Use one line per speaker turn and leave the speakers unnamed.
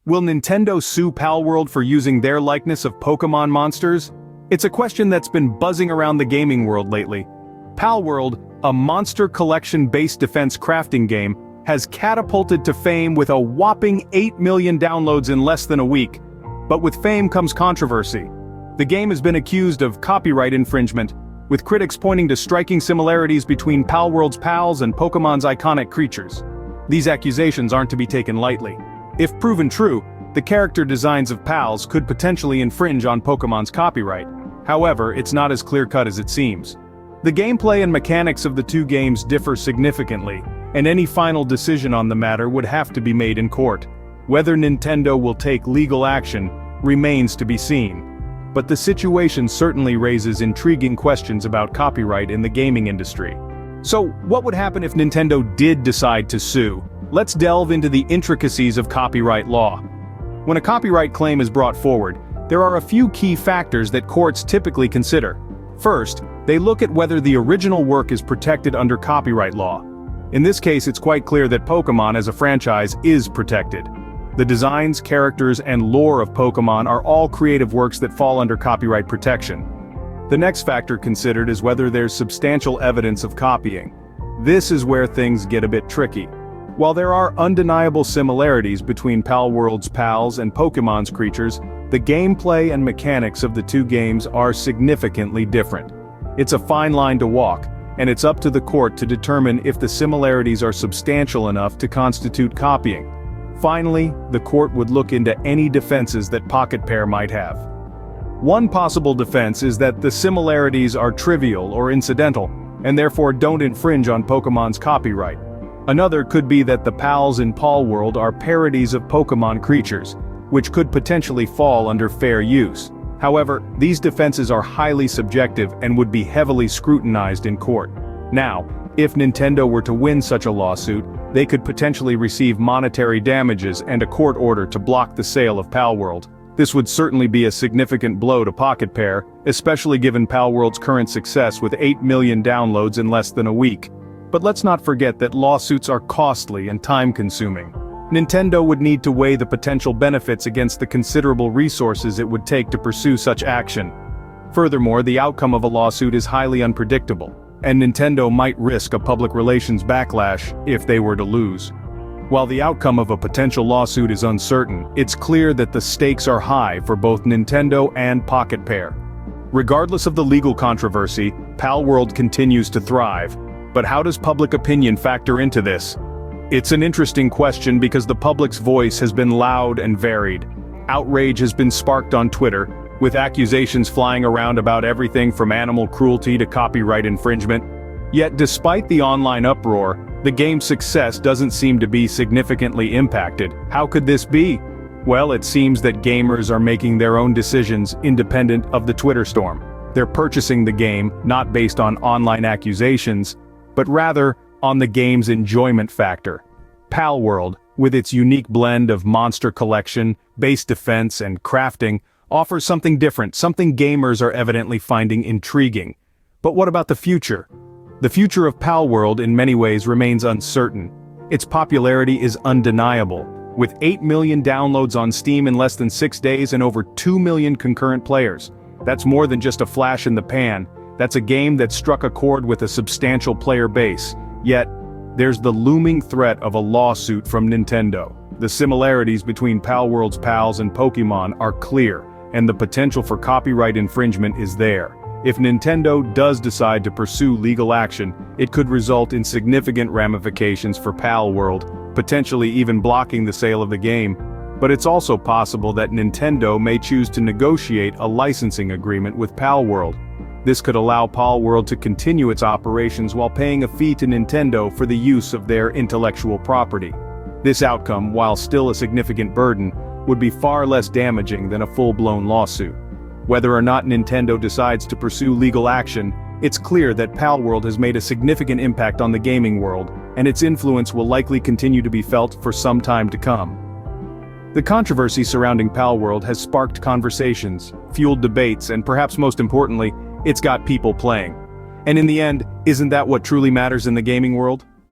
Will Nintendo sue Palworld for using their likeness of Pokémon monsters? It's a question that's been buzzing around the gaming world lately. Palworld, a monster collection-based defense crafting game, has catapulted to fame with a whopping 8 million downloads in less than a week. But with fame comes controversy. The game has been accused of copyright infringement, with critics pointing to striking similarities between Palworld's pals and Pokémon's iconic creatures. These accusations aren't to be taken lightly. If proven true, the character designs of pals could potentially infringe on Pokémon's copyright. However, it's not as clear-cut as it seems. The gameplay and mechanics of the two games differ significantly, and any final decision on the matter would have to be made in court. Whether Nintendo will take legal action remains to be seen. But the situation certainly raises intriguing questions about copyright in the gaming industry. So, what would happen if Nintendo did decide to sue? Let's delve into the intricacies of copyright law. When a copyright claim is brought forward, there are a few key factors that courts typically consider. First, they look at whether the original work is protected under copyright law. In this case, it's quite clear that Pokémon as a franchise is protected. The designs, characters, and lore of Pokémon are all creative works that fall under copyright protection. The next factor considered is whether there's substantial evidence of copying. This is where things get a bit tricky. While there are undeniable similarities between Palworld's pals and Pokémon's creatures, the gameplay and mechanics of the two games are significantly different. It's a fine line to walk, and it's up to the court to determine if the similarities are substantial enough to constitute copying. Finally, the court would look into any defenses that Pocket Pair might have. One possible defense is that the similarities are trivial or incidental, and therefore don't infringe on Pokémon's copyright. Another could be that the pals in Palworld are parodies of Pokémon creatures, which could potentially fall under fair use. However, these defenses are highly subjective and would be heavily scrutinized in court. Now, if Nintendo were to win such a lawsuit, they could potentially receive monetary damages and a court order to block the sale of Palworld. This would certainly be a significant blow to Pocket Pair, especially given Palworld's current success with 8 million downloads in less than a week. But let's not forget that lawsuits are costly and time-consuming. Nintendo would need to weigh the potential benefits against the considerable resources it would take to pursue such action. Furthermore, the outcome of a lawsuit is highly unpredictable, and Nintendo might risk a public relations backlash if they were to lose. While the outcome of a potential lawsuit is uncertain, it's clear that the stakes are high for both Nintendo and Pocket Pair. Regardless of the legal controversy, Palworld continues to thrive. But how does public opinion factor into this? It's an interesting question because the public's voice has been loud and varied. Outrage has been sparked on Twitter, with accusations flying around about everything from animal cruelty to copyright infringement. Yet despite the online uproar, the game's success doesn't seem to be significantly impacted. How could this be? Well, it seems that gamers are making their own decisions independent of the Twitter storm. They're purchasing the game not based on online accusations, but rather on the game's enjoyment factor. Palworld, with its unique blend of monster collection, base defense, and crafting, offers something different, something gamers are evidently finding intriguing. But what about the future? The future of Palworld in many ways remains uncertain. Its popularity is undeniable, with 8 million downloads on Steam in less than 6 days and over 2 million concurrent players. That's more than just a flash in the pan. That's a game that struck a chord with a substantial player base. Yet, there's the looming threat of a lawsuit from Nintendo. The similarities between Palworld's pals and Pokémon are clear, and the potential for copyright infringement is there. If Nintendo does decide to pursue legal action, it could result in significant ramifications for Palworld, potentially even blocking the sale of the game. But it's also possible that Nintendo may choose to negotiate a licensing agreement with Palworld. This could allow Palworld to continue its operations while paying a fee to Nintendo for the use of their intellectual property. This outcome, while still a significant burden, would be far less damaging than a full-blown lawsuit. Whether or not Nintendo decides to pursue legal action, it's clear that Palworld has made a significant impact on the gaming world, and its influence will likely continue to be felt for some time to come. The controversy surrounding Palworld has sparked conversations, fueled debates, and perhaps most importantly, it's got people playing. And in the end, isn't that what truly matters in the gaming world?